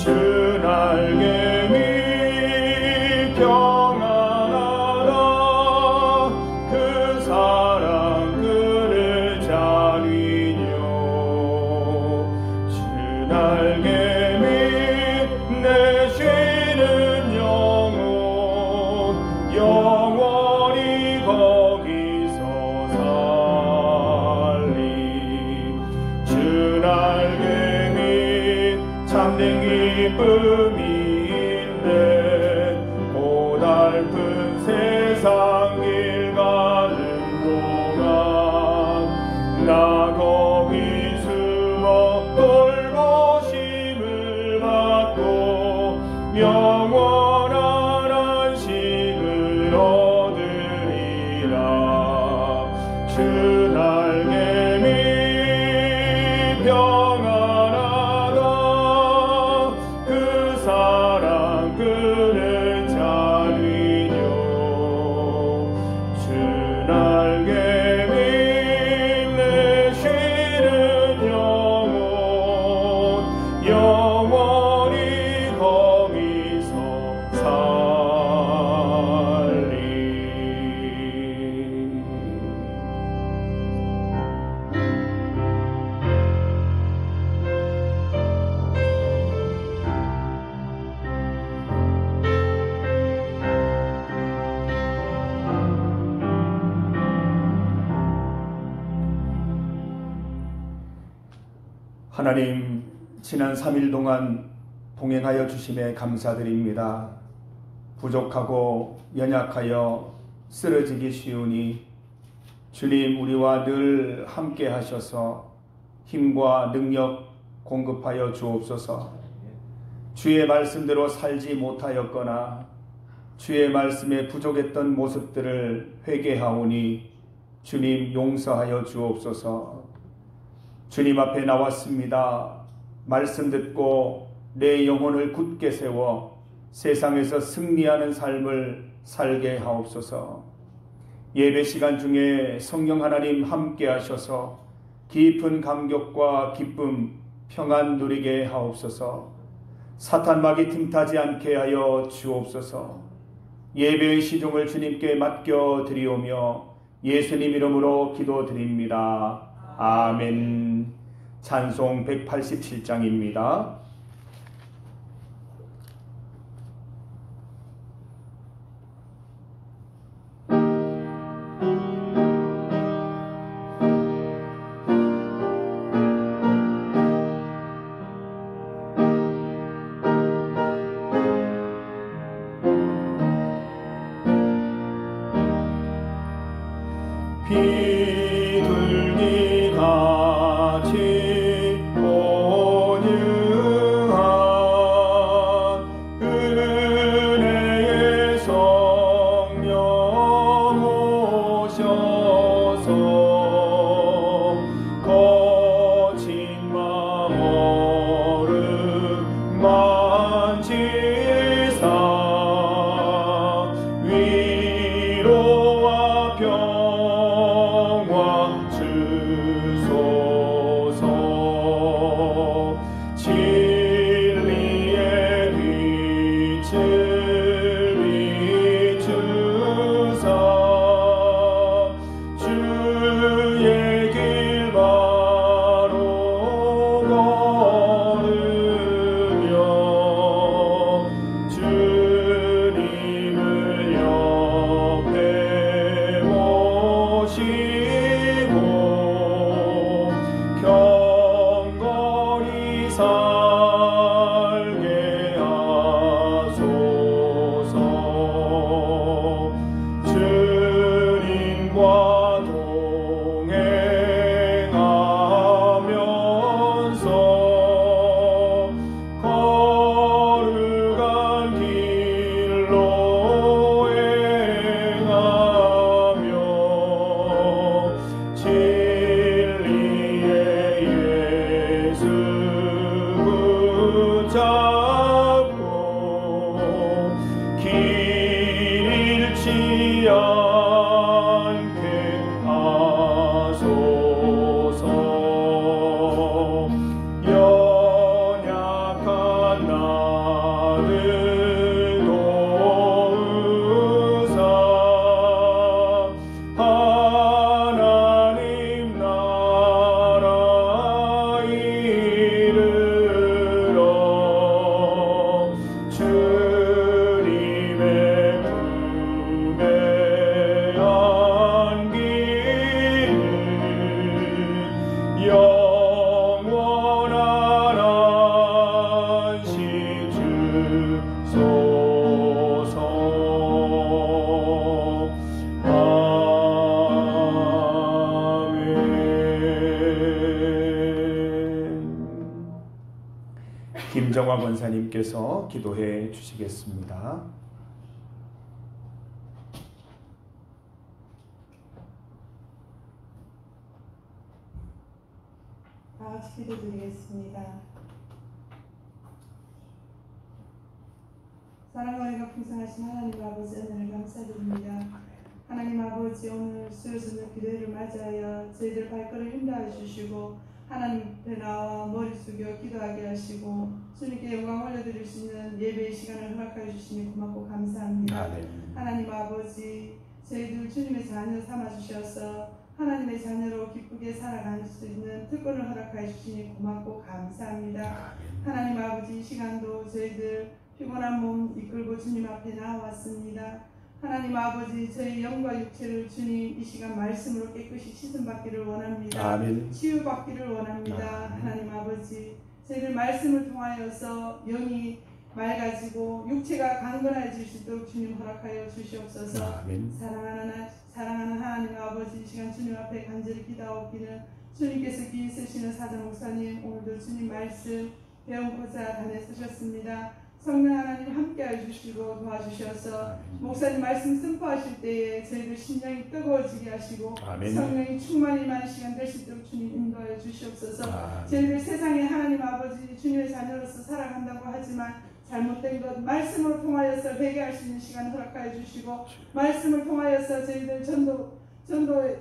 주 날개 위 평안하다. 그 사랑 그를 자위뇨. 주 날개 위 내쉬는 영혼 영원히 거기서 살리. 주 날개 위 참된 기쁨이 있네. 고달픈 세상 길 가는 동안 나 거기 숨어 돌보심을 받고 영원한 안식을 얻으리라. 주 날개 위 평안하다. 그 사랑 그를 자위뇨. 주 날개 위 내쉬는 영혼 영원히 거기서 살리. 하나님, 지난 3일 동안 동행하여 주심에 감사드립니다. 부족하고 연약하여 쓰러지기 쉬우니 주님 우리와 늘 함께 하셔서 힘과 능력 공급하여 주옵소서. 주의 말씀대로 살지 못하였거나 주의 말씀에 부족했던 모습들을 회개하오니 주님 용서하여 주옵소서. 주님 앞에 나왔습니다. 말씀 듣고 내 영혼을 굳게 세워 세상에서 승리하는 삶을 살게 하옵소서. 예배 시간 중에 성령 하나님 함께 하셔서 깊은 감격과 기쁨, 평안 누리게 하옵소서. 사탄 마귀 틈타지 않게 하여 주옵소서. 예배의 시종을 주님께 맡겨 드리오며 예수님 이름으로 기도드립니다. 아멘. 찬송 187장입니다. 비둘기 같이 온유한 은혜의 성령 오셔서 거친 마음을 만지사 위로와 평화 주소서. 진리의 빛을 비추사 주의 길 바로 걸으며 주님을 옆에 모시고 경건히 살게 하소서. 주님과 동행하면서 거룩한 길로 행하며 진리의 예수 김정화 권사님께서 기도해 주시겠습니다. 다 같이 기도드리겠습니다. 사랑과 은혜가 풍성하신 하나님 아버지 은혜를 감사드립니다. 하나님 아버지 오늘 수요저녁 기도회를 맞이하여 저희들 발걸음 인도해 주시고 하나님 앞에 나와 머리 숙여 기도하게 하시고 주님께 영광 올려드릴 수 있는 예배의 시간을 허락하여 주시니 고맙고 감사합니다. 하나님 아버지 저희들 주님의 자녀 삼아주셔서 하나님의 자녀로 기쁘게 살아갈 수 있는 특권을 허락하여 주시니 고맙고 감사합니다. 하나님 아버지 이 시간도 저희들 피곤한 몸 이끌고 주님 앞에 나왔습니다. 하나님 아버지 저희 영과 육체를 주님 이 시간 말씀으로 깨끗이 씻음받기를 원합니다. 아멘. 치유받기를 원합니다. 하나님 아버지 저희들 말씀을 통하여서 영이 맑아지고 육체가 강건해질 수 있도록 주님 허락하여 주시옵소서. 사랑하는 하나님 아버지 이 시간 주님 앞에 간절히 기도하옵기는 주님께서 귀히 쓰시는 사장 목사님 오늘도 주님 말씀 배움고자 단에 쓰셨습니다. 성령 하나님 함께해 주시고 도와주셔서 목사님 말씀 선포하실 때에 저희들 심령이 뜨거워지게 하시고 성령이 충만히 많은 시간 될 수 있도록 주님 인도하여 주시옵소서. 저희들 세상에 하나님 아버지 주님의 자녀로서 살아간다고 하지만 잘못된 것 말씀으로 통하여서 회개할 수 있는 시간 허락하여 주시고 말씀을 통하여서 저희들 전도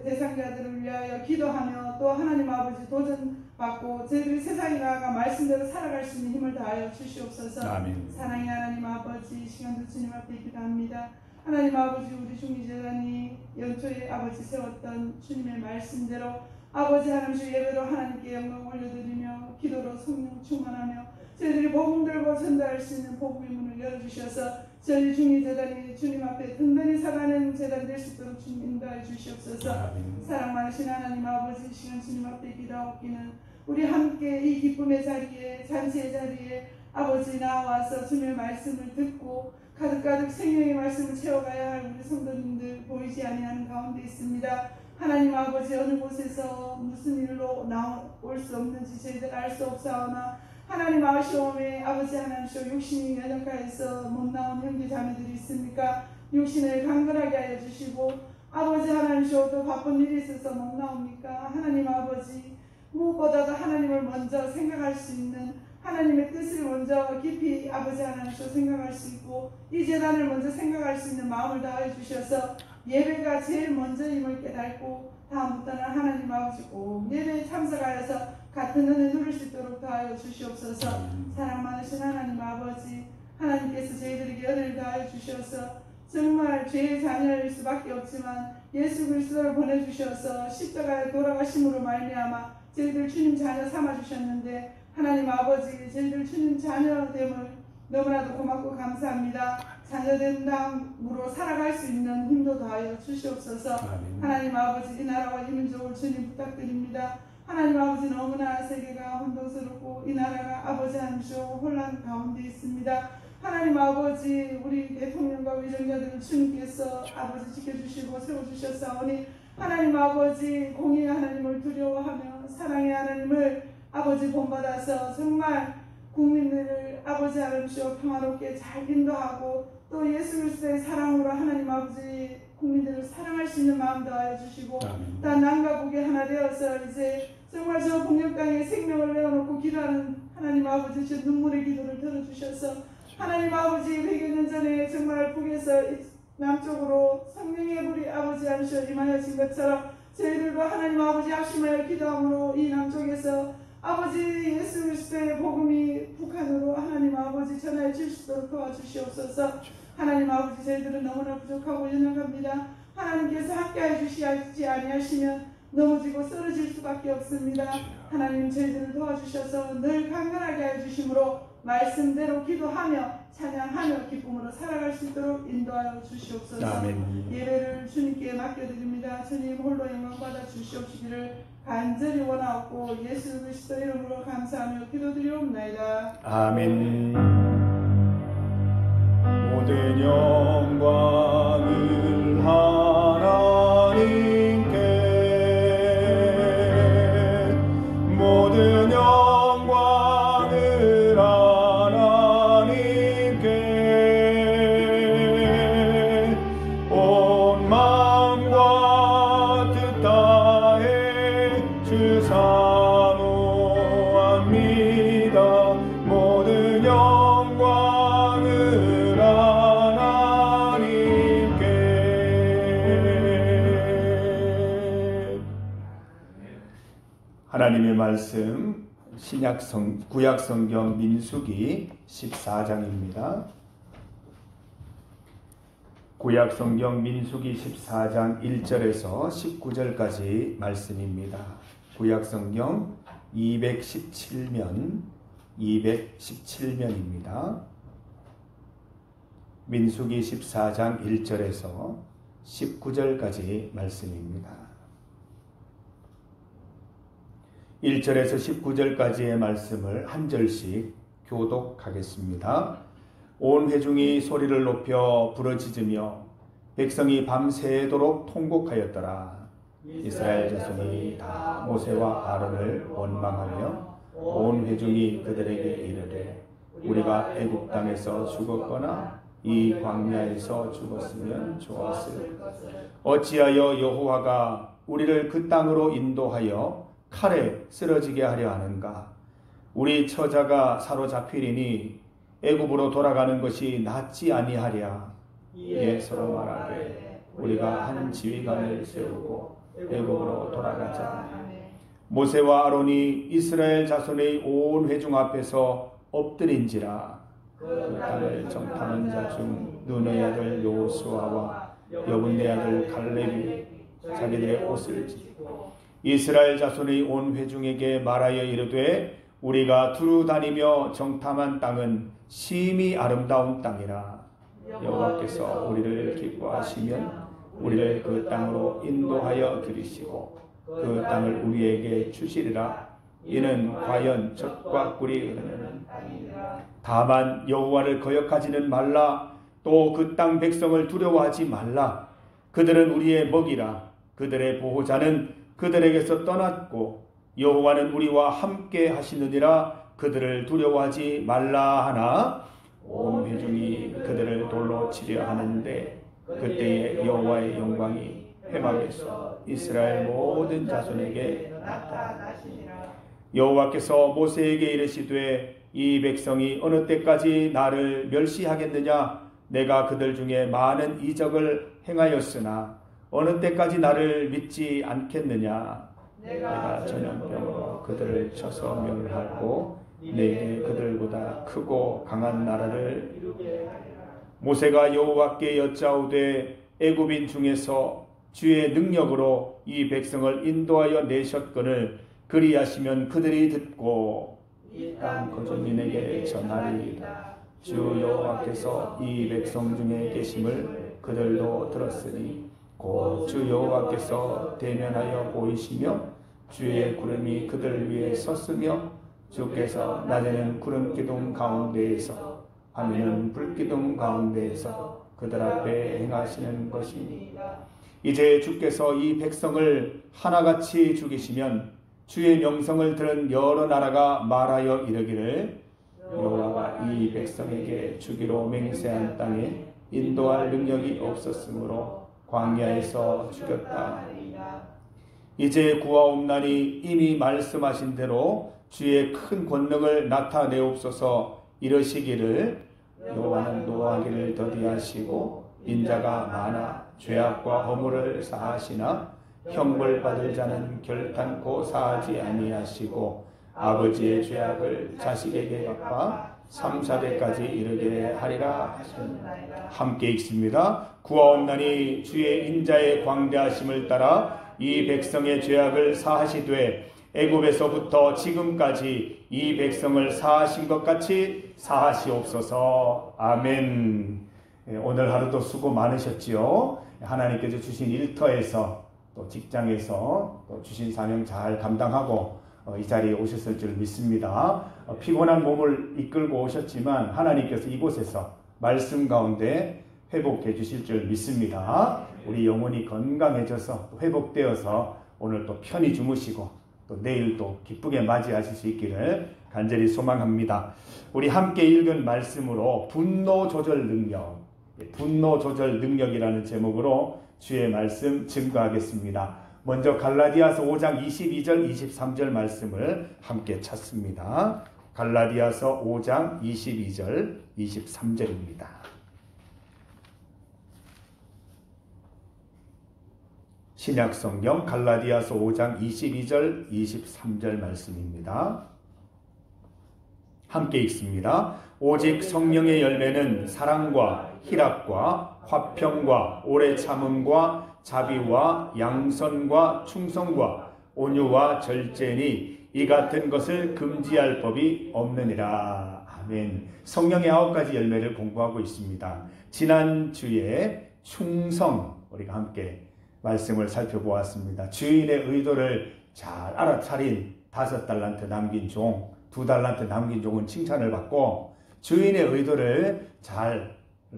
대상자들을 위하여 기도하며 또 하나님 아버지 도전받고 저희들이 세상에 나아가 말씀대로 살아갈 수 있는 힘을 다하여 주시옵소서. 아멘. 사랑의 하나님 아버지 이 시간도 주님 앞에 기도합니다. 하나님 아버지 우리 중리재단이 연초에 아버지 세웠던 주님의 말씀대로 아버지 하나님 예배로 하나님께 영광 올려드리며 기도로 성령 충만하며 저희들이 복음 들고 전달할 수 있는 복음의 문을 열어주셔서 저희 중리재단이 주님 앞에 든든히 살아가는 재단 될 수 있도록 주님 인도해 주시옵소서. 사랑 많으신 하나님 아버지 이 시간 주님 앞에 기도하옵기는 우리 함께 이 기쁨의 자리에 잔치의 자리에 아버지 나와서 주님의 말씀을 듣고 가득가득 생명의 말씀을 채워가야 할 우리 성도님들 보이지 아니하는 가운데 있습니다. 하나님 아버지 어느 곳에서 무슨 일로 나올 수 없는지 저희들 알 수 없사오나 하나님 아시오매 아버지 하나님시오 육신이 연약하여서 못 나온 형제 자매들이 있습니까? 육신을 강건하게 하여 주시고 아버지 하나님시오 또 바쁜 일이 있어서 못 나옵니까? 하나님 아버지 무엇보다도 하나님을 먼저 생각할 수 있는 하나님의 뜻을 먼저 깊이 아버지 하나님시오 생각할 수 있고 이 재단을 먼저 생각할 수 있는 마음을 다하여 주셔서 예배가 제일 먼저임을 깨닫고 다음부터는 하나님 아버지 꼭 예배에 참석하여서 같은 은혜 누릴 수 있도록 도와여 주시옵소서. 사랑 많으신 하나님 아버지 하나님께서 저희들에게 은혜를 다하여 주셔서 정말 죄의 자녀일 수밖에 없지만 예수 그리스도를 보내주셔서 십자가에 돌아가심으로 말미암아 저희들 주님 자녀 삼아주셨는데 하나님 아버지 저희들 주님 자녀됨을 너무나도 고맙고 감사합니다. 자녀된 다음으로 살아갈 수 있는 힘도 더하여 주시옵소서. 하나님 아버지 이 나라와 이 민족을 주님 부탁드립니다. 하나님 아버지 너무나 세계가 혼돈스럽고 이 나라가 아버지 하나님시오 혼란 가운데 있습니다. 하나님 아버지 우리 대통령과 위정자들을 주님께서 아버지 지켜주시고 세워주셨사오니 하나님 아버지 공의의 하나님을 두려워하며 사랑의 하나님을 아버지 본받아서 정말 국민들을 아버지 하나님시오 평화롭게 잘 인도하고 또 예수 그리스도의 사랑으로 하나님 아버지 국민들을 사랑할 수 있는 마음 더하여 주시고 단 남과 북이 하나 되어서 이제 정말 저 북녘 땅에 생명을 내어놓고 기도하는 하나님 아버지 저 눈물의 기도를 들어주셔서 하나님 아버지 100여 년 전에 정말 북에서 남쪽으로 성령의 불이 아버지 하나님시오 임하여진 것처럼 저희들도 하나님 아버지 합심하여 기도함으로 이 남쪽에서 아버지 예수 그리스도의 복음이 북한으로 하나님 아버지 전하여 줄 수 있도록 도와주시옵소서. 하나님 아버지 저희들은 너무나 부족하고 연약합니다. 하나님께서 함께해 주시지 아니하시면 넘어지고 쓰러질 수밖에 없습니다. 하나님 저희들을 도와주셔서 늘 강건하게 하여 주심으로 말씀대로 기도하며 찬양하며 기쁨으로 살아갈 수 있도록 인도하여 주시옵소서. 아멘. 예배를 주님께 맡겨드립니다. 주님 홀로 영광받아 주시옵시기를 간절히 원하옵고 예수 그리스도 이름으로 감사하며 기도드리옵나이다. 아멘. 모든 영광을 하나님께 모든 영광을 하나님의 말씀 구약성경 민수기 14장입니다. 구약성경 민수기 14장 1절에서 19절까지 말씀입니다. 구약성경 217면입니다. 민수기 14장 1절에서 19절까지 말씀입니다. 1절에서 19절까지의 말씀을 한 절씩 교독하겠습니다. 온 회중이 소리를 높여 부르짖으며 백성이 밤새도록 통곡하였더라. 이스라엘 자손이 다 모세와 아론을 원망하며 온 회중이 그들에게 이르되 우리가 애굽 땅에서 죽었거나 이 광야에서 죽었으면 좋았을 것을 어찌하여 여호와가 우리를 그 땅으로 인도하여 칼에 쓰러지게 하려 하는가? 우리 처자가 사로잡히리니 애굽으로 돌아가는 것이 낫지 아니하랴. 이에 서로 말하되 우리가 한 지휘관을 세우고 애굽으로 돌아가자. 모세와 아론이 이스라엘 자손의 온 회중 앞에서 엎드린지라. 그 땅을 정탐한 자 중 눈의 아들 여호수아와 여분네 아들 갈렙이 자기들의 옷을 찢고 이스라엘 자손의 온 회중에게 말하여 이르되 우리가 두루 다니며 정탐한 땅은 심히 아름다운 땅이라. 여호와께서 우리를 기뻐하시면 우리를 그 땅으로 인도하여 들이시고 그 땅을 우리에게 주시리라. 이는 과연 젖과 꿀이 흐르는 땅이라. 다만 여호와를 거역하지는 말라. 또 그 땅 백성을 두려워하지 말라. 그들은 우리의 먹이라. 그들의 보호자는 그들에게서 떠났고 여호와는 우리와 함께 하시느니라. 그들을 두려워하지 말라 하나 온 회중이 그들을 돌로 치려 하는데 그때에 여호와의 영광이 회막에서 이스라엘 모든 자손에게 나타나시니라. 여호와께서 모세에게 이르시되 이 백성이 어느 때까지 나를 멸시하겠느냐? 내가 그들 중에 많은 이적을 행하였으나 어느 때까지 나를 믿지 않겠느냐? 내가 전염병으로 그들을 쳐서 멸하고 내게 그들보다 크고 강한 나라를 이루게 하리라. 모세가 여호와께 여짜오되 애굽인 중에서 주의 능력으로 이 백성을 인도하여 내셨거늘 그리하시면 그들이 듣고 이 땅 거주민에게 전하리이다. 주 여호와께서 이 백성 중에 계심을 그들도 들었으니 곧 주 여호와께서 대면하여 보이시며 주의 구름이 그들 위에 섰으며 주께서 낮에는 구름 기둥 가운데에서 밤에는 불 기둥 가운데에서 그들 앞에 행하시는 것이니라. 이제 주께서 이 백성을 하나같이 죽이시면 주의 명성을 들은 여러 나라가 말하여 이르기를 여호와가 이 백성에게 주기로 맹세한 땅에 인도할 능력이 없었으므로 광야에서 죽였다. 이제 구하옵나니 이미 말씀하신 대로 주의 큰 권능을 나타내옵소서. 이러시기를 여호와는 노하기를 더디하시고 인자가 많아 죄악과 허물을 사하시나 형벌 받을 자는 결탄코 사하지 아니하시고 아버지의 죄악을 자식에게 갚아 3, 4대까지 이르게 하리라 하셨나이다. 함께 읽습니다. 구하옵나니 주의 인자의 광대하심을 따라 이 백성의 죄악을 사하시되 애굽에서부터 지금까지 이 백성을 사하신 것 같이 사하시옵소서. 아멘. 오늘 하루도 수고 많으셨지요. 하나님께서 주신 일터에서 또 직장에서 또 주신 사명 잘 감당하고 이 자리에 오셨을 줄 믿습니다. 피곤한 몸을 이끌고 오셨지만 하나님께서 이곳에서 말씀 가운데 회복해 주실 줄 믿습니다. 우리 영혼이 건강해져서 회복되어서 오늘 또 편히 주무시고 또 내일 또 기쁘게 맞이하실 수 있기를 간절히 소망합니다. 우리 함께 읽은 말씀으로 분노 조절 능력이라는 제목으로 주의 말씀 증거하겠습니다. 먼저 갈라디아서 5장 22절 23절 말씀을 함께 찾습니다. 갈라디아서 5장 22절 23절입니다. 신약성경 갈라디아서 5장 22절 23절 말씀입니다. 함께 읽습니다. 오직 성령의 열매는 사랑과 희락과 화평과 오래 참음과 자비와 양선과 충성과 온유와 절제니 이 같은 것을 금지할 법이 없느니라. 아멘. 성령의 9가지 열매를 공부하고 있습니다. 지난주에 충성 우리가 함께 말씀을 살펴보았습니다. 주인의 의도를 잘 알아차린 5달란트 남긴 종, 2달란트 남긴 종은 칭찬을 받고 주인의 의도를 잘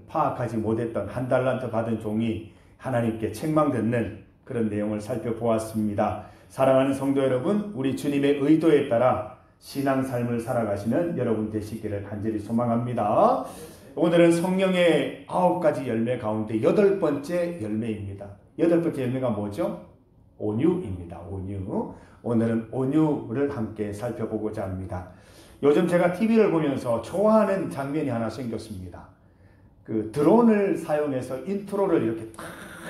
파악하지 못했던 1달란트 받은 종이 하나님께 책망듣는 그런 내용을 살펴보았습니다. 사랑하는 성도 여러분, 우리 주님의 의도에 따라 신앙삶을 살아가시는 여러분 되시기를 간절히 소망합니다. 오늘은 성령의 9가지 열매 가운데 8번째 열매입니다. 8번째 열매가 뭐죠? 온유입니다. 온유. 오늘은 온유를 함께 살펴보고자 합니다. 요즘 제가 TV를 보면서 좋아하는 장면이 하나 생겼습니다. 그 드론을 사용해서 인트로를 이렇게 딱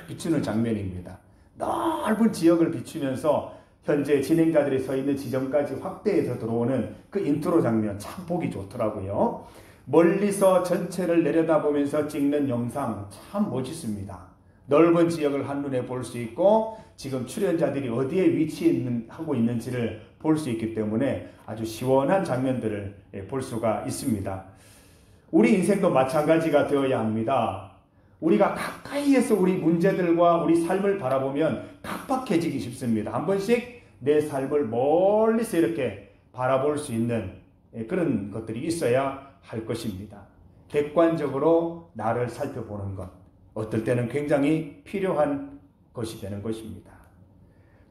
비추는 장면입니다. 넓은 지역을 비추면서 현재 진행자들이 서 있는 지점까지 확대해서 들어오는 그 인트로 장면 참 보기 좋더라고요. 멀리서 전체를 내려다보면서 찍는 영상 참 멋있습니다. 넓은 지역을 한눈에 볼 수 있고 지금 출연자들이 어디에 위치하고 있는지를 볼 수 있기 때문에 아주 시원한 장면들을 볼 수가 있습니다. 우리 인생도 마찬가지가 되어야 합니다. 우리가 가까이에서 우리 문제들과 우리 삶을 바라보면 각박해지기 쉽습니다. 한 번씩 내 삶을 멀리서 이렇게 바라볼 수 있는 그런 것들이 있어야 할 것입니다. 객관적으로 나를 살펴보는 것, 어떨 때는 굉장히 필요한 것이 되는 것입니다.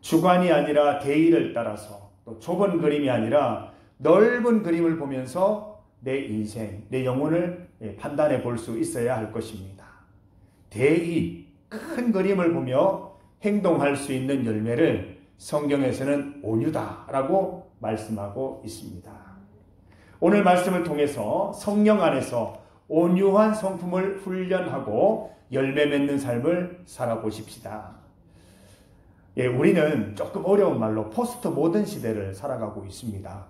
주관이 아니라 대의를 따라서 또 좁은 그림이 아니라 넓은 그림을 보면서 내 인생, 내 영혼을 판단해 볼 수 있어야 할 것입니다. 대의, 큰 그림을 보며 행동할 수 있는 열매를 성경에서는 온유다라고 말씀하고 있습니다. 오늘 말씀을 통해서 성령 안에서 온유한 성품을 훈련하고 열매 맺는 삶을 살아보십시다. 우리는 조금 어려운 말로 포스트 모던 시대를 살아가고 있습니다.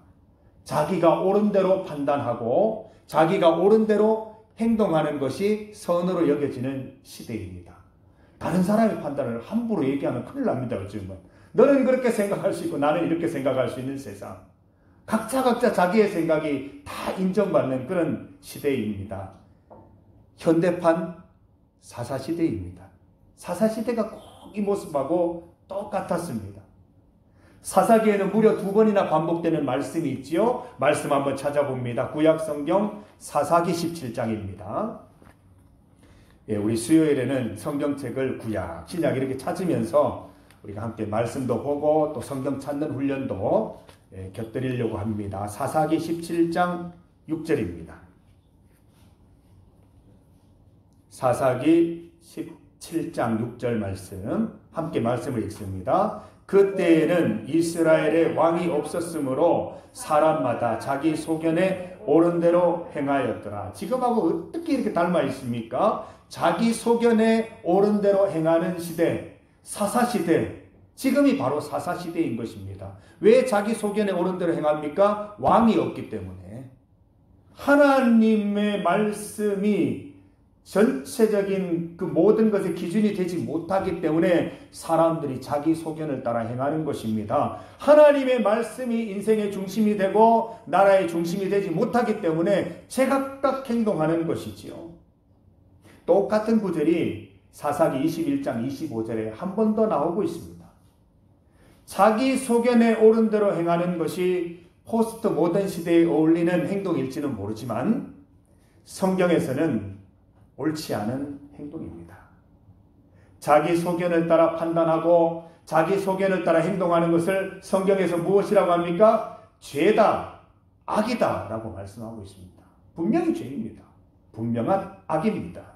자기가 옳은 대로 판단하고 자기가 옳은 대로 행동하는 것이 선으로 여겨지는 시대입니다. 다른 사람의 판단을 함부로 얘기하면 큰일 납니다. 요즘은. 너는 그렇게 생각할 수 있고 나는 이렇게 생각할 수 있는 세상. 각자 자기의 생각이 다 인정받는 그런 시대입니다. 현대판 사사시대입니다. 사사시대가 꼭 이 모습하고 똑같았습니다. 사사기에는 무려 2번이나 반복되는 말씀이 있지요. 말씀 한번 찾아봅니다. 구약성경 사사기 17장입니다. 우리 수요일에는 성경책을 구약, 신약 이렇게 찾으면서 우리가 함께 말씀도 보고 또 성경 찾는 훈련도 곁들이려고 합니다. 사사기 17장 6절입니다. 사사기 17장 6절 말씀 함께 말씀을 읽습니다. 그때에는 이스라엘의 왕이 없었으므로 사람마다 자기 소견에 옳은 대로 행하였더라. 지금하고 어떻게 이렇게 닮아 있습니까? 자기 소견에 옳은 대로 행하는 시대, 사사시대. 지금이 바로 사사시대인 것입니다. 왜 자기 소견에 옳은 대로 행합니까? 왕이 없기 때문에. 하나님의 말씀이 전체적인 그 모든 것의 기준이 되지 못하기 때문에 사람들이 자기 소견을 따라 행하는 것입니다. 하나님의 말씀이 인생의 중심이 되고 나라의 중심이 되지 못하기 때문에 제각각 행동하는 것이지요. 똑같은 구절이 사사기 21장 25절에 한 번 더 나오고 있습니다. 자기 소견에 옳은 대로 행하는 것이 포스트 모던 시대에 어울리는 행동일지는 모르지만 성경에서는 옳지 않은 행동입니다. 자기 소견을 따라 판단하고 자기 소견을 따라 행동하는 것을 성경에서 무엇이라고 합니까? 죄다, 악이다 라고 말씀하고 있습니다. 분명히 죄입니다. 분명한 악입니다.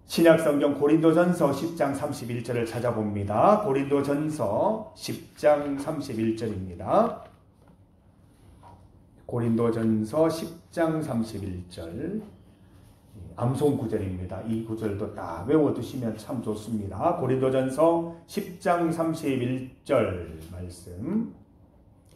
신약성경 고린도전서 10장 31절을 찾아봅니다. 고린도전서 10장 31절입니다. 고린도전서 10장 31절 암송 구절입니다. 이 구절도 딱 외워두시면 참 좋습니다. 고린도전서 10장 31절 말씀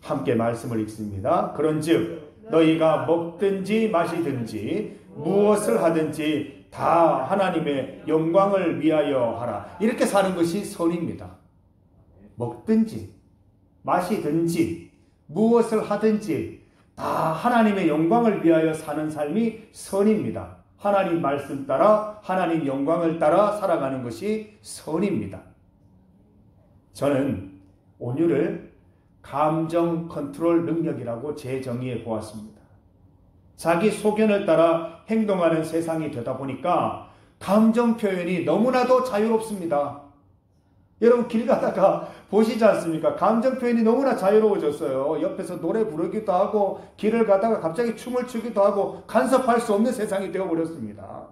함께 말씀을 읽습니다. 그런즉 너희가 먹든지 마시든지 무엇을 하든지 다 하나님의 영광을 위하여 하라. 이렇게 사는 것이 선입니다. 먹든지 마시든지 무엇을 하든지 다 하나님의 영광을 위하여 사는 삶이 선입니다. 하나님 말씀 따라 하나님 영광을 따라 살아가는 것이 선입니다. 저는 온유를 감정 컨트롤 능력이라고 재정의해 보았습니다. 자기 소견을 따라 행동하는 세상이 되다 보니까 감정 표현이 너무나도 자유롭습니다. 여러분 길 가다가 보시지 않습니까? 감정 표현이 너무나 자유로워졌어요. 옆에서 노래 부르기도 하고 길을 가다가 갑자기 춤을 추기도 하고 간섭할 수 없는 세상이 되어버렸습니다.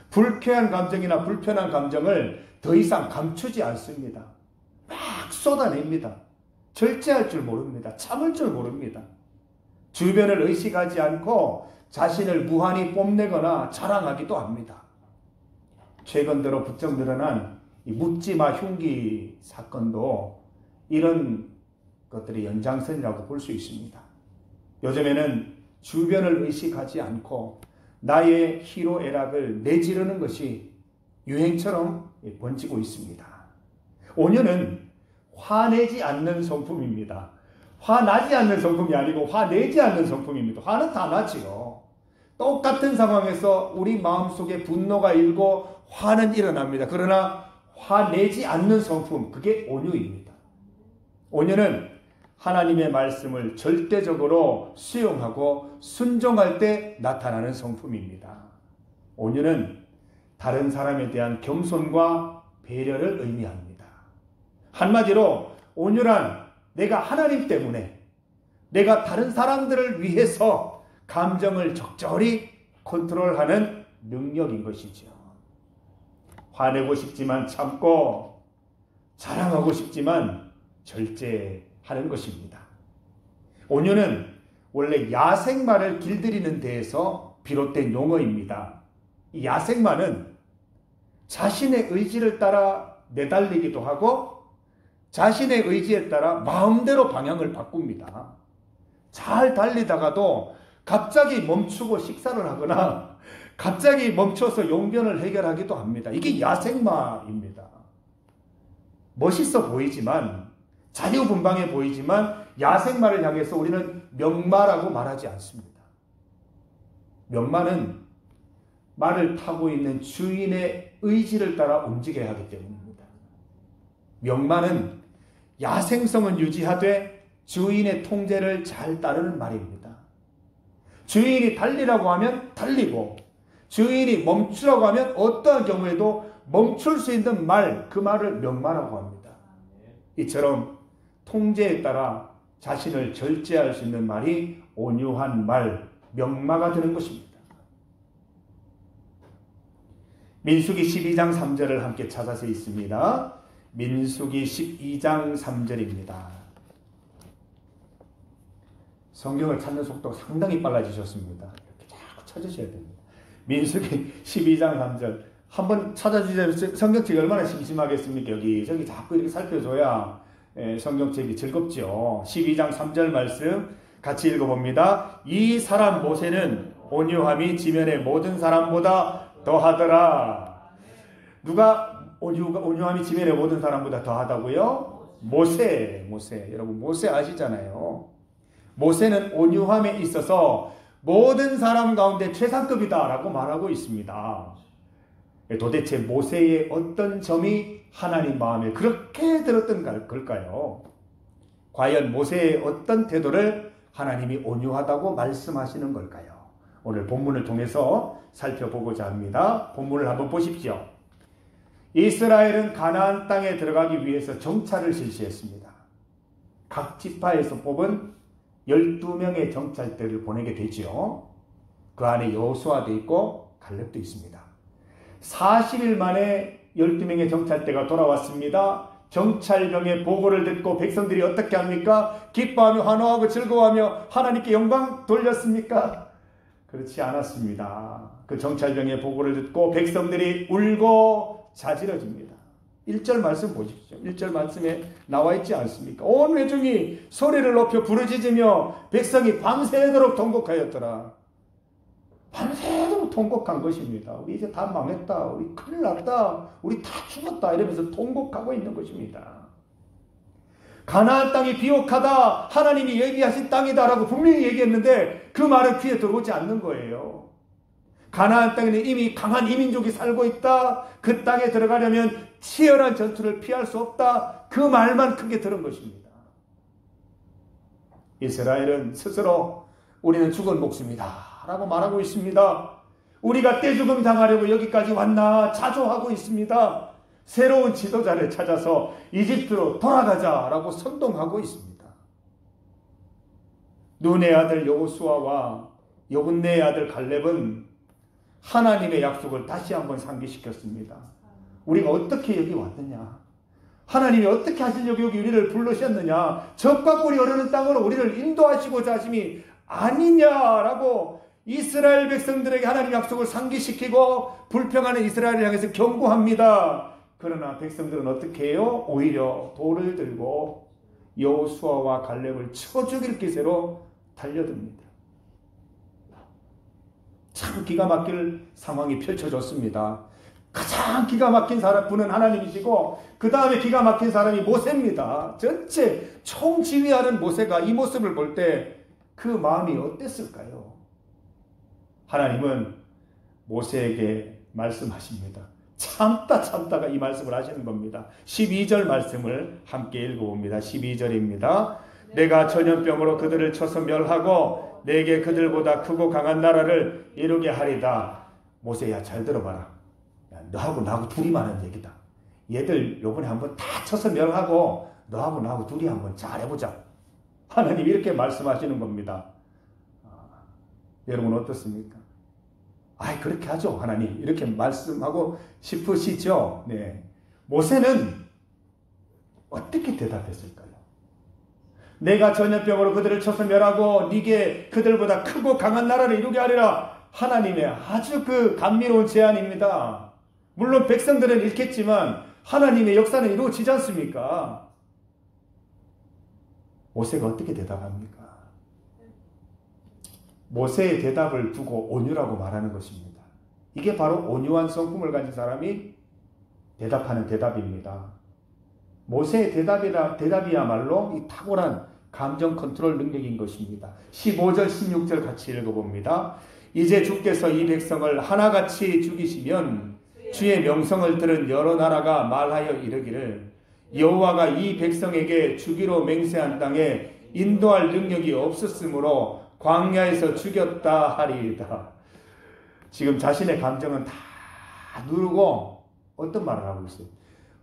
불쾌한 감정이나 불편한 감정을 더 이상 감추지 않습니다. 막 쏟아냅니다. 절제할 줄 모릅니다. 참을 줄 모릅니다. 주변을 의식하지 않고 자신을 무한히 뽐내거나 자랑하기도 합니다. 최근 들어 부쩍 늘어난 이 묻지마 흉기 사건도 이런 것들의 연장선이라고 볼 수 있습니다. 요즘에는 주변을 의식하지 않고 나의 희로애락을 내지르는 것이 유행처럼 번지고 있습니다. 온유는 화내지 않는 성품입니다. 화나지 않는 성품이 아니고 화내지 않는 성품입니다. 화는 다 나지요. 똑같은 상황에서 우리 마음속에 분노가 일고 화는 일어납니다. 그러나 화내지 않는 성품, 그게 온유입니다. 온유는 하나님의 말씀을 절대적으로 수용하고 순종할 때 나타나는 성품입니다. 온유는 다른 사람에 대한 겸손과 배려를 의미합니다. 한마디로 온유란 내가 하나님 때문에 내가 다른 사람들을 위해서 감정을 적절히 컨트롤하는 능력인 것이죠. 화내고 싶지만 참고 자랑하고 싶지만 절제하는 것입니다. 온유는 원래 야생마를 길들이는 데에서 비롯된 용어입니다. 이 야생마는 자신의 의지를 따라 내달리기도 하고 자신의 의지에 따라 마음대로 방향을 바꿉니다. 잘 달리다가도 갑자기 멈추고 식사를 하거나 갑자기 멈춰서 용변을 해결하기도 합니다. 이게 야생마입니다. 멋있어 보이지만 자유분방해 보이지만 야생마를 향해서 우리는 명마라고 말하지 않습니다. 명마는 말을 타고 있는 주인의 의지를 따라 움직여야 하기 때문입니다. 명마는 야생성은 유지하되 주인의 통제를 잘 따르는 말입니다. 주인이 달리라고 하면 달리고 주인이 멈추라고 하면 어떠한 경우에도 멈출 수 있는 말, 그 말을 명마라고 합니다. 이처럼 통제에 따라 자신을 절제할 수 있는 말이 온유한 말, 명마가 되는 것입니다. 민수기 12장 3절을 함께 찾아서 있습니다. 민수기 12장 3절입니다. 성경을 찾는 속도가 상당히 빨라지셨습니다. 이렇게 자꾸 찾으셔야 됩니다. 민수기 12장 3절 한번 찾아주세요. 성경책이 얼마나 심심하겠습니까? 여기저기 자꾸 이렇게 살펴줘야 성경책이 즐겁죠. 12장 3절 말씀 같이 읽어봅니다. 이 사람 모세는 온유함이 지면의 모든 사람보다 더하더라. 누가 온유함이 지면의 모든 사람보다 더하다고요? 모세. 여러분 모세 아시잖아요. 모세는 온유함에 있어서 모든 사람 가운데 최상급이다라고 말하고 있습니다. 도대체 모세의 어떤 점이 하나님 마음에 그렇게 들었던 걸까요? 과연 모세의 어떤 태도를 하나님이 온유하다고 말씀하시는 걸까요? 오늘 본문을 통해서 살펴보고자 합니다. 본문을 한번 보십시오. 이스라엘은 가나안 땅에 들어가기 위해서 정찰을 실시했습니다. 각 지파에서 뽑은 12명의 정찰대를 보내게 되죠. 그 안에 여호수아도 있고 갈렙도 있습니다. 40일 만에 12명의 정찰대가 돌아왔습니다. 정찰병의 보고를 듣고 백성들이 어떻게 합니까? 기뻐하며 환호하고 즐거워하며 하나님께 영광 돌렸습니까? 그렇지 않았습니다. 그 정찰병의 보고를 듣고 백성들이 울고 자지러집니다. 1절 말씀 보십시오. 1절 말씀에 나와 있지 않습니까? 온 회중이 소리를 높여 부르짖으며 백성이 밤새도록 통곡하였더라. 밤새도록 통곡한 것입니다. 우리 이제 다 망했다. 우리 큰일 났다. 우리 다 죽었다. 이러면서 통곡하고 있는 것입니다. 가나안 땅이 비옥하다. 하나님이 예비하신 땅이다라고 분명히 얘기했는데 그 말은 귀에 들어오지 않는 거예요. 가나안 땅에는 이미 강한 이민족이 살고 있다. 그 땅에 들어가려면 치열한 전투를 피할 수 없다. 그 말만 크게 들은 것입니다. 이스라엘은 스스로 우리는 죽은 목숨이다 라고 말하고 있습니다. 우리가 떼죽음 당하려고 여기까지 왔나 자조하고 있습니다. 새로운 지도자를 찾아서 이집트로 돌아가자라고 선동하고 있습니다. 눈의 아들 여호수아와 여분네의 아들 갈렙은 하나님의 약속을 다시 한번 상기시켰습니다. 우리가 어떻게 여기 왔느냐? 하나님이 어떻게 하시려고 여기 우리를 부르셨느냐? 적과 꿀이 흐르는 땅으로 우리를 인도하시고자 하심이 아니냐라고 이스라엘 백성들에게 하나님 약속을 상기시키고 불평하는 이스라엘을 향해서 경고합니다. 그러나 백성들은 어떻게 해요? 오히려 돌을 들고 여호수아와 갈렙을 쳐 죽일 기세로 달려듭니다. 참 기가 막힐 상황이 펼쳐졌습니다. 가장 기가 막힌 분은 하나님이시고 그 다음에 기가 막힌 사람이 모세입니다. 전체 총지휘하는 모세가 이 모습을 볼 때 그 마음이 어땠을까요? 하나님은 모세에게 말씀하십니다. 참다가 이 말씀을 하시는 겁니다. 12절 말씀을 함께 읽어봅니다. 12절입니다. 내가 전염병으로 그들을 쳐서 멸하고 내게 그들보다 크고 강한 나라를 이루게 하리다. 모세야 잘 들어봐라. 야, 너하고 나하고 둘이만 하는 얘기다. 얘들 요번에 한번 다 쳐서 멸하고 너하고 나하고 둘이 한번 잘해보자. 하나님이 이렇게 말씀하시는 겁니다. 여러분 어떻습니까? 아이 그렇게 하죠 하나님 이렇게 말씀하고 싶으시죠? 네. 모세는 어떻게 대답했을까요? 내가 전염병으로 그들을 쳐서 멸하고 네게 그들보다 크고 강한 나라를 이루게 하리라. 하나님의 아주 그 감미로운 제안입니다. 물론 백성들은 잃겠지만 하나님의 역사는 이루어지지 않습니까? 모세가 어떻게 대답합니까? 모세의 대답을 두고 온유라고 말하는 것입니다. 이게 바로 온유한 성품을 가진 사람이 대답하는 대답입니다. 모세의 대답이야말로 이 탁월한 감정 컨트롤 능력인 것입니다. 15절 16절 같이 읽어봅니다. 이제 주께서 이 백성을 하나같이 죽이시면 주의 명성을 들은 여러 나라가 말하여 이르기를 여호와가 이 백성에게 주기로 맹세한 땅에 인도할 능력이 없었으므로 광야에서 죽였다 하리이다. 지금 자신의 감정은 다 누르고 어떤 말을 하고 있어요?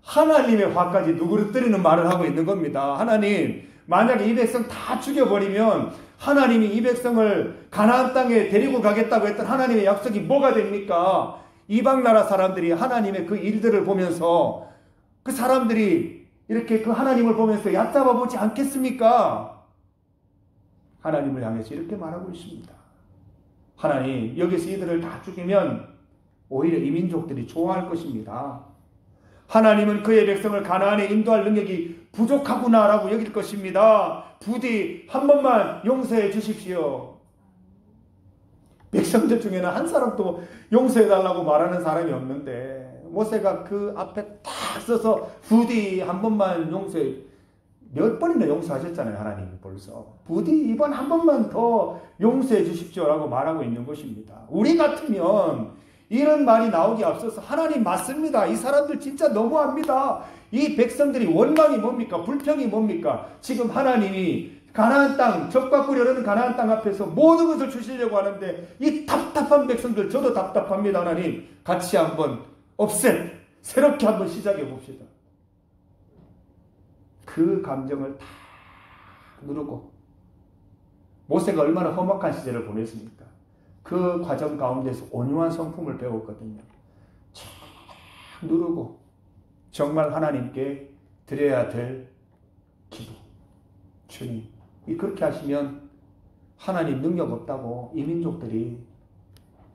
하나님의 화까지 누그러뜨리는 말을 하고 있는 겁니다. 하나님, 만약에 이 백성 다 죽여버리면 하나님이 이 백성을 가나안 땅에 데리고 가겠다고 했던 하나님의 약속이 뭐가 됩니까? 이방 나라 사람들이 하나님의 그 일들을 보면서 그 사람들이 이렇게 그 하나님을 보면서 얕잡아 보지 않겠습니까? 하나님을 향해서 이렇게 말하고 있습니다. 하나님, 여기서 이들을 다 죽이면 오히려 이 민족들이 좋아할 것입니다. 하나님은 그의 백성을 가나안에 인도할 능력이 부족하구나라고 여길 것입니다. 부디 한 번만 용서해 주십시오. 백성들 중에는 한 사람도 용서해달라고 말하는 사람이 없는데 모세가 그 앞에 딱 서서 부디 한 번만 용서해, 몇 번이나 용서하셨잖아요. 하나님이 벌써. 부디 이번 한 번만 더 용서해 주십시오라고 말하고 있는 것입니다. 우리 같으면 이런 말이 나오기 앞서서 하나님 맞습니다. 이 사람들 진짜 너무합니다. 이 백성들이 원망이 뭡니까? 불평이 뭡니까? 지금 하나님이 가나안 땅, 적과 꿀이 흐르는 가나안 땅 앞에서 모든 것을 주시려고 하는데 이 답답한 백성들, 저도 답답합니다. 하나님 같이 한번 새롭게 한번 시작해 봅시다. 그 감정을 다 누르고 모세가 얼마나 험악한 시절을 보냈습니까? 그 과정 가운데서 온유한 성품을 배웠거든요. 쫙 누르고 정말 하나님께 드려야 될 기도. 주님, 그렇게 하시면 하나님 능력 없다고 이 민족들이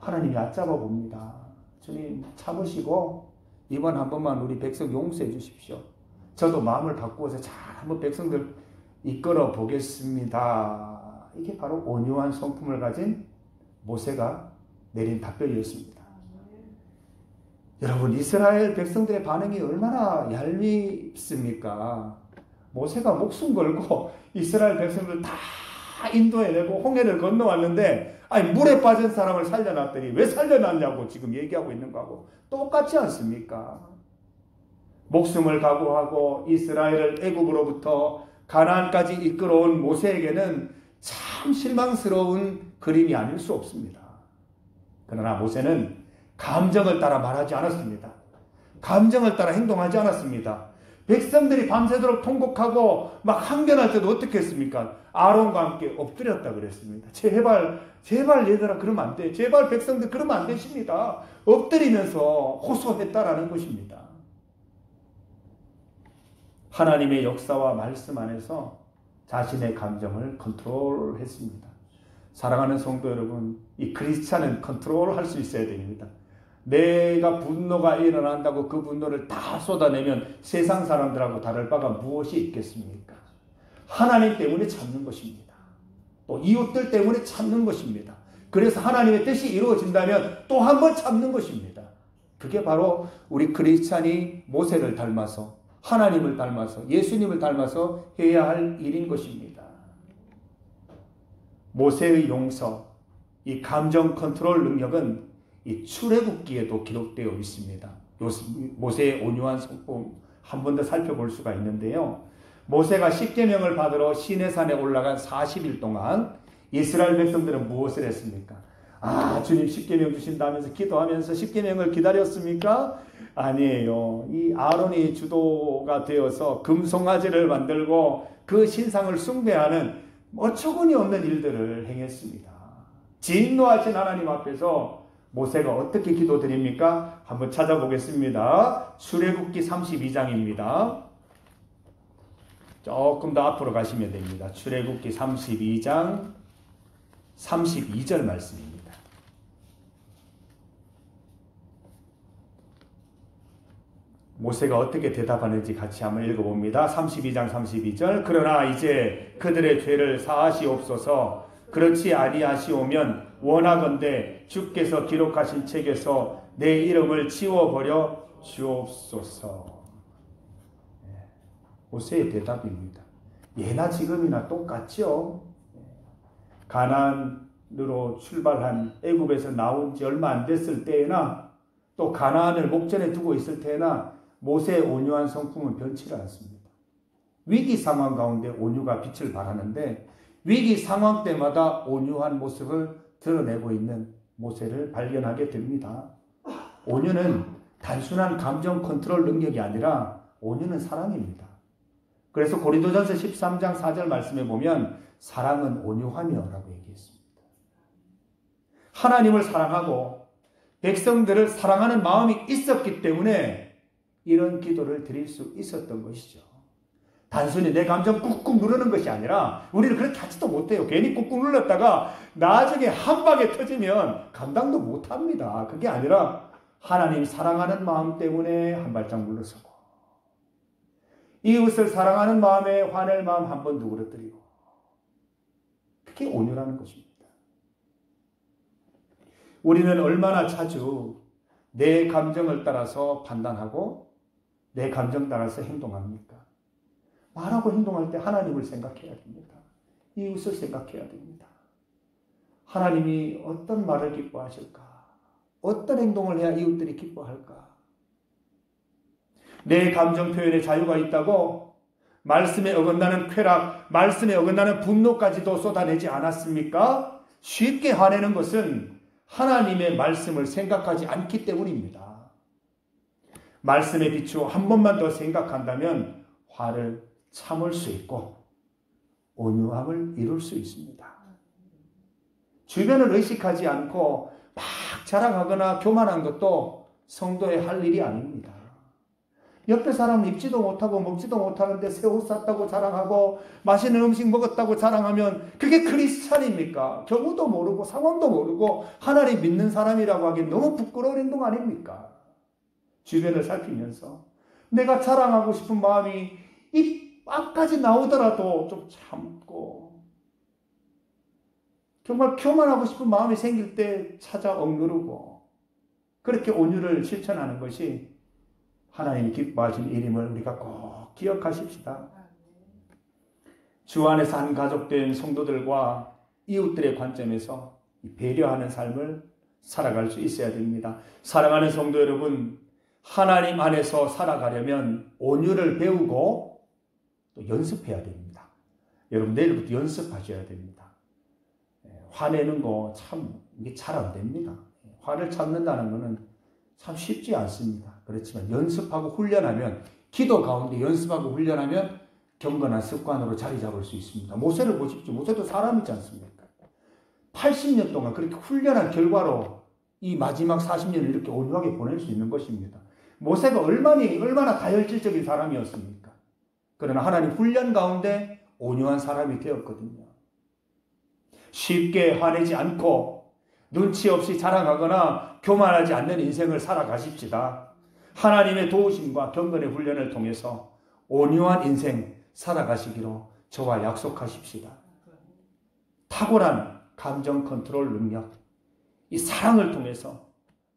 하나님이 얕잡아 봅니다. 주님 참으시고 이번 한 번만 우리 백성 용서해 주십시오. 저도 마음을 바꾸어서 잘 한번 백성들 이끌어 보겠습니다. 이게 바로 온유한 성품을 가진 모세가 내린 답변이었습니다. 여러분, 이스라엘 백성들의 반응이 얼마나 얄밉습니까? 모세가 목숨 걸고 이스라엘 백성들 다 인도해내고 홍해를 건너왔는데, 아니 물에 빠진 사람을 살려놨더니 왜 살려놨냐고 지금 얘기하고 있는 거하고 똑같지 않습니까? 목숨을 각오하고 이스라엘을 애굽으로부터 가나안까지 이끌어온 모세에게는 참 실망스러운 그림이 아닐 수 없습니다. 그러나 모세는 감정을 따라 말하지 않았습니다. 감정을 따라 행동하지 않았습니다. 백성들이 밤새도록 통곡하고 막 항변할 때도 어떻게 했습니까? 아론과 함께 엎드렸다 그랬습니다. 제발 얘들아 그러면 안 돼. 제발 백성들 그러면 안 되십니다. 엎드리면서 호소했다라는 것입니다. 하나님의 역사와 말씀 안에서 자신의 감정을 컨트롤했습니다. 사랑하는 성도 여러분, 이 크리스찬은 컨트롤할 수 있어야 됩니다. 내가 분노가 일어난다고 그 분노를 다 쏟아내면 세상 사람들하고 다를 바가 무엇이 있겠습니까? 하나님 때문에 참는 것입니다. 또 이웃들 때문에 참는 것입니다. 그래서 하나님의 뜻이 이루어진다면 또 한 번 참는 것입니다. 그게 바로 우리 크리스찬이 모세를 닮아서 하나님을 닮아서 예수님을 닮아서 해야 할 일인 것입니다. 모세의 용서, 이 감정 컨트롤 능력은 이 출애굽기에도 기록되어 있습니다. 모세의 온유한 성품 한 번 더 살펴볼 수가 있는데요. 모세가 십계명을 받으러 시내산에 올라간 40일 동안 이스라엘 백성들은 무엇을 했습니까? 아, 주님 십계명 주신다면서 기도하면서 십계명을 기다렸습니까? 아니에요. 이 아론이 주도가 되어서 금송아지를 만들고 그 신상을 숭배하는 어처구니 없는 일들을 행했습니다. 진노하신 하나님 앞에서 모세가 어떻게 기도드립니까? 한번 찾아보겠습니다. 출애굽기 32장입니다. 조금 더 앞으로 가시면 됩니다. 출애굽기 32장 32절 말씀입니다. 모세가 어떻게 대답하는지 같이 한번 읽어봅니다. 32장 32절. 그러나 이제 그들의 죄를 사하시옵소서. 그렇지 아니하시오면 원하건대 주께서 기록하신 책에서 내 이름을 지워버려 주옵소서. 모세의 대답입니다. 예나 지금이나 똑같죠. 가나안으로 출발한 애굽에서 나온 지 얼마 안 됐을 때나 또 가나안을 목전에 두고 있을 때나 모세의 온유한 성품은 변치를 않습니다. 위기 상황 가운데 온유가 빛을 발하는데 위기 상황 때마다 온유한 모습을 드러내고 있는 모세를 발견하게 됩니다. 온유는 단순한 감정 컨트롤 능력이 아니라 온유는 사랑입니다. 그래서 고린도전서 13장 4절 말씀에 보면 사랑은 온유하며 라고 얘기했습니다. 하나님을 사랑하고 백성들을 사랑하는 마음이 있었기 때문에 이런 기도를 드릴 수 있었던 것이죠. 단순히 내 감정 꾹꾹 누르는 것이 아니라 우리는 그렇게 하지도 못해요. 괜히 꾹꾹 눌렀다가 나중에 한 방에 터지면 감당도 못합니다. 그게 아니라 하나님 사랑하는 마음 때문에 한 발짝 물러서고 이웃을 사랑하는 마음에 화낼 마음 한 번 누그러뜨리고 그게 온유라는 것입니다. 우리는 얼마나 자주 내 감정을 따라서 판단하고 내 감정 따라서 행동합니까? 말하고 행동할 때 하나님을 생각해야 됩니다. 이웃을 생각해야 됩니다. 하나님이 어떤 말을 기뻐하실까? 어떤 행동을 해야 이웃들이 기뻐할까? 내 감정 표현에 자유가 있다고 말씀에 어긋나는 쾌락, 말씀에 어긋나는 분노까지도 쏟아내지 않았습니까? 쉽게 화내는 것은 하나님의 말씀을 생각하지 않기 때문입니다. 말씀에 비추어 한 번만 더 생각한다면 화를 참을 수 있고 온유함을 이룰 수 있습니다. 주변을 의식하지 않고 막 자랑하거나 교만한 것도 성도의 할 일이 아닙니다. 옆에 사람은 입지도 못하고 먹지도 못하는데 새 옷 샀다고 자랑하고 맛있는 음식 먹었다고 자랑하면 그게 크리스찬입니까? 경우도 모르고 상황도 모르고 하나님 믿는 사람이라고 하기엔 너무 부끄러운 행동 아닙니까? 주변을 살피면서 내가 자랑하고 싶은 마음이 입 밖까지 나오더라도 좀 참고, 정말 교만하고 싶은 마음이 생길 때 찾아 억누르고, 그렇게 온유를 실천하는 것이 하나님이 기뻐하시는 일임을 우리가 꼭 기억하십시다. 주 안에서 한 가족된 성도들과 이웃들의 관점에서 배려하는 삶을 살아갈 수 있어야 됩니다. 사랑하는 성도 여러분, 하나님 안에서 살아가려면 온유를 배우고 또 연습해야 됩니다. 여러분 내일부터 연습하셔야 됩니다. 화내는 거 참 이게 잘 안 됩니다. 화를 참는다는 것은 참 쉽지 않습니다. 그렇지만 연습하고 훈련하면, 기도 가운데 연습하고 훈련하면 경건한 습관으로 자리 잡을 수 있습니다. 모세를 보십시오. 모세도 사람이지 않습니까? 80년 동안 그렇게 훈련한 결과로 이 마지막 40년을 이렇게 온유하게 보낼 수 있는 것입니다. 모세가 얼마나 다혈질적인 사람이었습니까? 그러나 하나님 훈련 가운데 온유한 사람이 되었거든요. 쉽게 화내지 않고 눈치 없이 자랑하거나 교만하지 않는 인생을 살아가십시다. 하나님의 도우심과 경건의 훈련을 통해서 온유한 인생 살아가시기로 저와 약속하십시다. 탁월한 감정 컨트롤 능력, 이 사랑을 통해서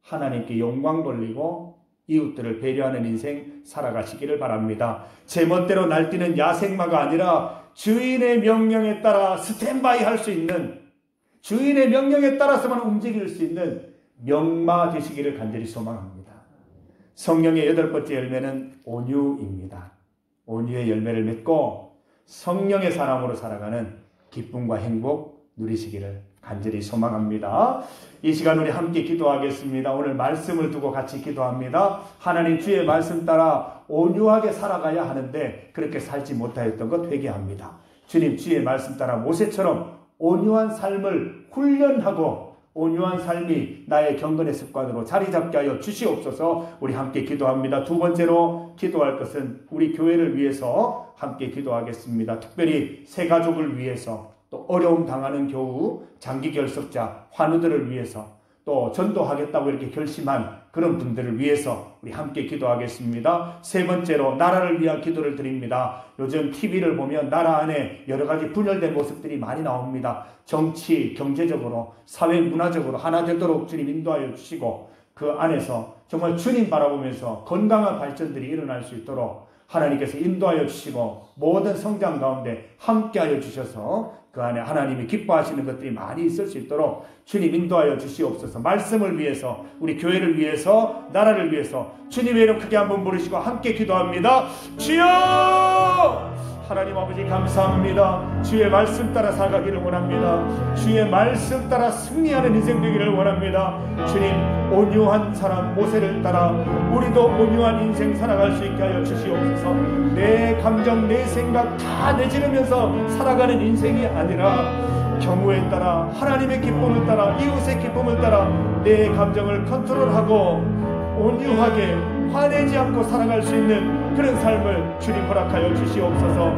하나님께 영광 돌리고 이웃들을 배려하는 인생 살아가시기를 바랍니다. 제멋대로 날뛰는 야생마가 아니라 주인의 명령에 따라 스탠바이 할 수 있는, 주인의 명령에 따라서만 움직일 수 있는 명마 되시기를 간절히 소망합니다. 성령의 8번째 열매는 온유입니다. 온유의 열매를 맺고 성령의 사람으로 살아가는 기쁨과 행복 누리시기를 간절히 소망합니다. 이 시간 우리 함께 기도하겠습니다. 오늘 말씀을 두고 같이 기도합니다. 하나님, 주의 말씀 따라 온유하게 살아가야 하는데 그렇게 살지 못하였던 것 회개합니다. 주님, 주의 말씀 따라 모세처럼 온유한 삶을 훈련하고 온유한 삶이 나의 경건의 습관으로 자리 잡게 하여 주시옵소서. 우리 함께 기도합니다. 두 번째로 기도할 것은 우리 교회를 위해서 함께 기도하겠습니다. 특별히 새 가족을 위해서, 또 어려움 당하는 교우, 장기 결석자, 환우들을 위해서, 또 전도하겠다고 이렇게 결심한 그런 분들을 위해서 우리 함께 기도하겠습니다. 세 번째로 나라를 위한 기도를 드립니다. 요즘 TV를 보면 나라 안에 여러 가지 분열된 모습들이 많이 나옵니다. 정치, 경제적으로, 사회, 문화적으로 하나 되도록 주님 인도하여 주시고, 그 안에서 정말 주님 바라보면서 건강한 발전들이 일어날 수 있도록 하나님께서 인도하여 주시고 모든 성장 가운데 함께하여 주셔서 그 안에 하나님이 기뻐하시는 것들이 많이 있을 수 있도록 주님 인도하여 주시옵소서. 말씀을 위해서, 우리 교회를 위해서, 나라를 위해서 주님의 이름 크게 한번 부르시고 함께 기도합니다. 주여! 하나님 아버지 감사합니다. 주의 말씀 따라 살아가기를 원합니다. 주의 말씀 따라 승리하는 인생 되기를 원합니다. 주님, 온유한 사람 모세를 따라 우리도 온유한 인생 살아갈 수 있게 하여 주시옵소서. 내 감정, 내 생각 다 내지르면서 살아가는 인생이 아니라 경우에 따라, 하나님의 기쁨을 따라, 이웃의 기쁨을 따라 내 감정을 컨트롤하고 온유하게 화내지 않고 살아갈 수 있는 그런 삶을 주님 허락하여 주시옵소서.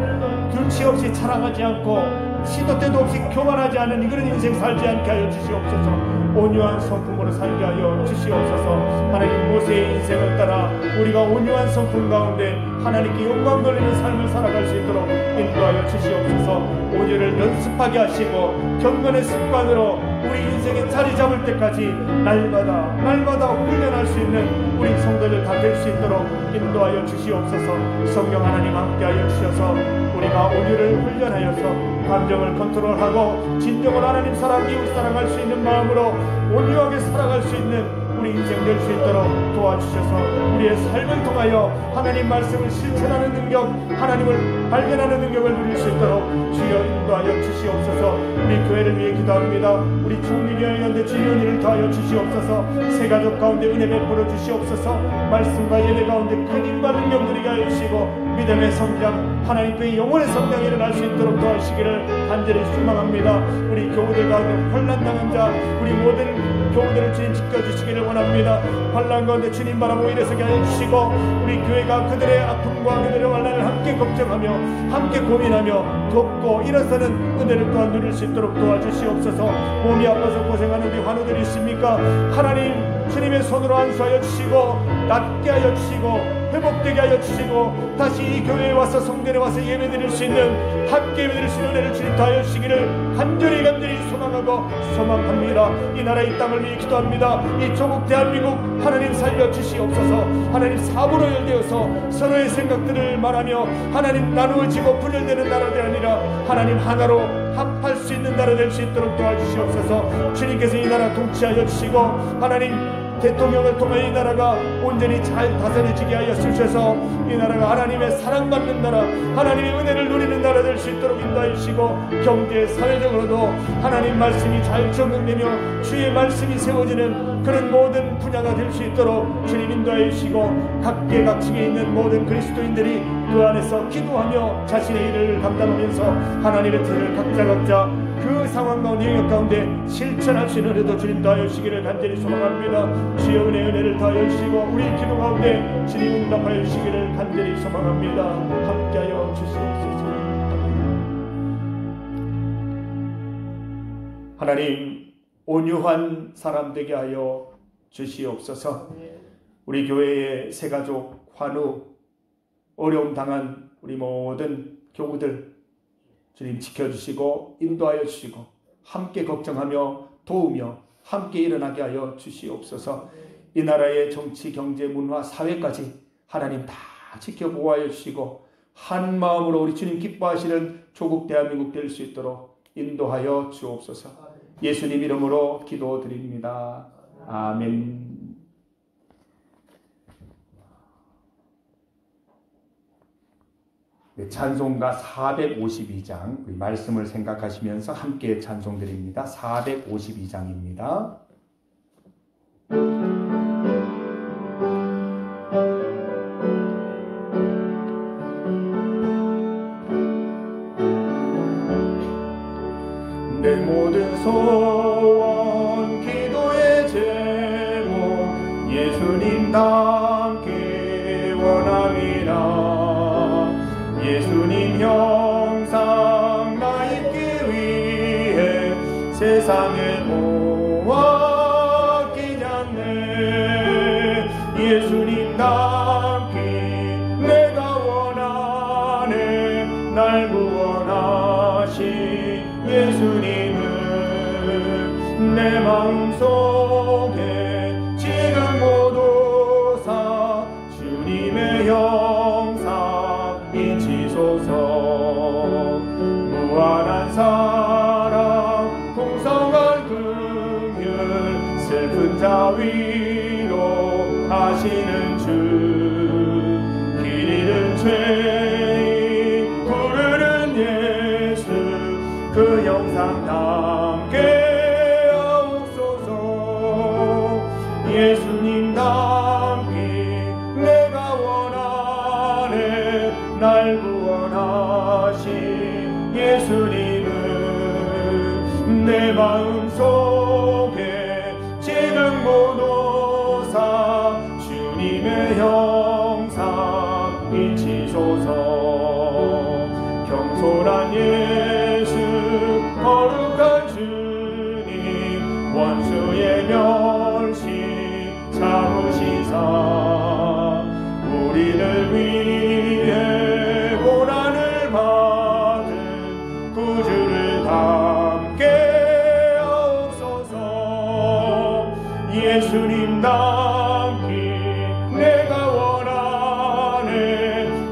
눈치 없이 자랑하지 않고 시도 때도 없이 교만하지 않은 그런 인생 살지 않게 하여 주시옵소서. 온유한 성품으로 살게 하여 주시옵소서. 하나님, 모세의 인생을 따라 우리가 온유한 성품 가운데 하나님께 영광 돌리는 삶을 살아갈 수 있도록 인도하여 주시옵소서. 온유를 연습하게 하시고 경건의 습관으로 우리 인생에 자리 잡을 때까지 날마다 훈련할 수 있는 우리 성도들 다 될 수 있도록 인도하여 주시옵소서. 성령 하나님 함께하여 주셔서 우리가 온유를 훈련하여서 감정을 컨트롤하고 진정으로 하나님 사랑, 이웃 사랑할 수 있는 마음으로 온유하게 살아갈 수 있는 우리 인생 될 수 있도록 도와주셔서 우리의 삶을 통하여 하나님 말씀을 실천하는 능력, 하나님을 발견하는 능력을 누릴 수 있도록 주여 인도하여 주시옵소서. 우리 교회를 위해 기도합니다. 우리 중리교회연대 주연이를 더하여 주시옵소서. 새 가족 가운데 은혜 베풀어 주시옵소서. 말씀과 예배 가운데 큰 힘과 능력 누리게 하여 주시고 믿음의 성장, 하나님께 영혼의 성장이 일어날 수 있도록 도와주시기를 간절히 소망합니다. 우리 교우들 가운데 환난당한 자, 우리 모든 교우들을 주님 지켜주시기를 원합니다. 환난 가운데 주님 바라보고 일어서게 해주시고, 우리 교회가 그들의 아픔과 그들의 환난을 함께 걱정하며 함께 고민하며 돕고 일어서는 은혜를 또한 누릴 수 있도록 도와주시옵소서. 몸이 아파서 고생하는 우리 환우들이 있습니까? 하나님 주님의 손으로 안수하여 주시고 낫게 하여 주시고 회복되게 하여 주시고 다시 이 교회에 와서 성전에 와서 예배드릴 수 있는, 함께 예배드릴 수 있는 은혜를 주님 다하여 주시기를 간절히 소망하고 소망합니다. 이 나라 이 땅을 위해 기도합니다. 이 조국 대한민국 하나님 살려 주시옵소서. 하나님 사부로 열되어서 서로의 생각들을 말하며 하나님 나누어지고 분열되는 나라가 아니라 하나님 하나로 합할 수 있는 나라 될 수 있도록 도와주시옵소서. 주님께서 이 나라 통치하여 주시고 하나님 대통령을 통해 이 나라가 온전히 잘 다스려지게 하여 주셔서 이 나라가 하나님의 사랑받는 나라, 하나님의 은혜를 누리는 나라 될 수 있도록 인도하여 주시고, 경제 사회적으로도 하나님 말씀이 잘 적용되며 주의 말씀이 세워지는 그런 모든 분야가 될 수 있도록 주님 인도하여 주시고, 각계각층에 있는 모든 그리스도인들이 그 안에서 기도하며 자신의 일을 감당하면서 하나님의 뜻을 각자 그 상황 가운데 영역 가운데 실천할 수 있는 은혜도 주님 더하여 주시기를 간절히 소망합니다. 주여 은혜를 더하여 주시고 우리 기도 가운데 주님 응답하여 주시기를 간절히 소망합니다. 함께하여 주시옵소서. 하나님 온유한 사람 되게 하여 주시옵소서. 우리 교회의 새가족 환우, 어려움 당한 우리 모든 교우들 주님 지켜주시고 인도하여 주시고 함께 걱정하며 도우며 함께 일어나게 하여 주시옵소서. 이 나라의 정치, 경제, 문화, 사회까지 하나님 다 지켜보호하여 주시고 한 마음으로 우리 주님 기뻐하시는 조국 대한민국 될 수 있도록 인도하여 주옵소서. 예수님 이름으로 기도드립니다. 아멘. 찬송가 452장 우리 말씀을 생각하시면서 함께 찬송드립니다. 452장입니다. 내 모든 소원 기도의 제목 예수님 닮기 원함이라. 예수님 형상 나 입기 위해 세상에 모았기 않네. 예수님 닮기 내가 원하네. 날 구원하신 예수님은 내 마음속에 지금 모두 사 주님의 형상 인치소서. 무한한 사랑 풍성한 긍휼 슬픈 자 위로 하시는 주. 길 잃은 죄인 부르는 예수 그 영상 담게 하옵소서. 예수님 담기 내가 원하네. 날 구원하신 예수님은 내 마음속에 지금 모두 사 주님의 형상 인치소서. 겸손한 예수 거룩한 주님 원수의 멸시 참으시사 우리를 위해 고난을 받은 구주를 담게 하옵소서. 예수님 담기 내가 원하네.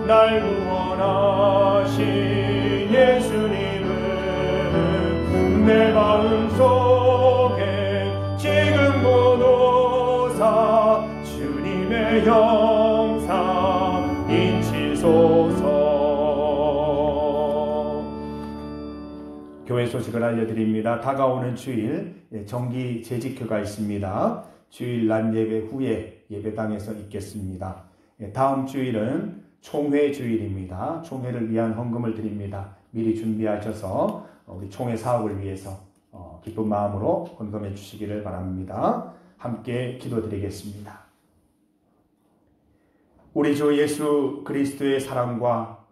날 구원하신 예수님은 내 마음속에 지금 모두 사 주님의 형상 인치소서. 교회 소식을 알려드립니다. 다가오는 주일 정기 재직회가 있습니다. 주일 낮 예배 후에 예배당에서 있겠습니다. 다음 주일은 총회 주일입니다. 총회를 위한 헌금을 드립니다. 미리 준비하셔서 우리 총회 사업을 위해서 기쁜 마음으로 헌금해 주시기를 바랍니다. 함께 기도드리겠습니다. 우리 주 예수 그리스도의 사랑과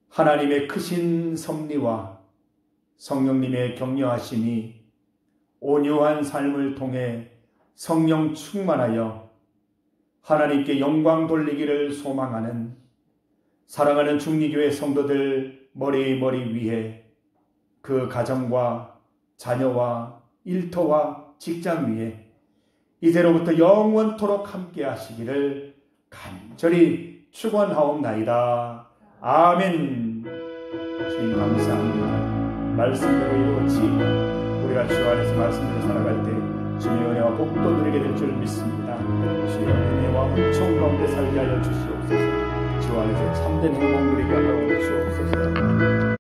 하나님의 크신 섭리와 성령님의 격려하심이 온유한 삶을 통해 성령 충만하여 하나님께 영광 돌리기를 소망하는 사랑하는 중리교회 성도들 머리 위에 그 가정과 자녀와 일터와 직장 위에 이제로부터 영원토록 함께 하시기를 간절히 축원하옵나이다. 아멘. 주님 감사합니다. 말씀대로 이루어지고 우리가 주 안에서 말씀대로 살아갈 때 주의 은혜와 복도 누리게 될 줄 믿습니다. 주의 은혜와 은총 가운데 살게 하여 주시옵소서. 주 안에서 참된 행복 누리게 하여 주옵소서.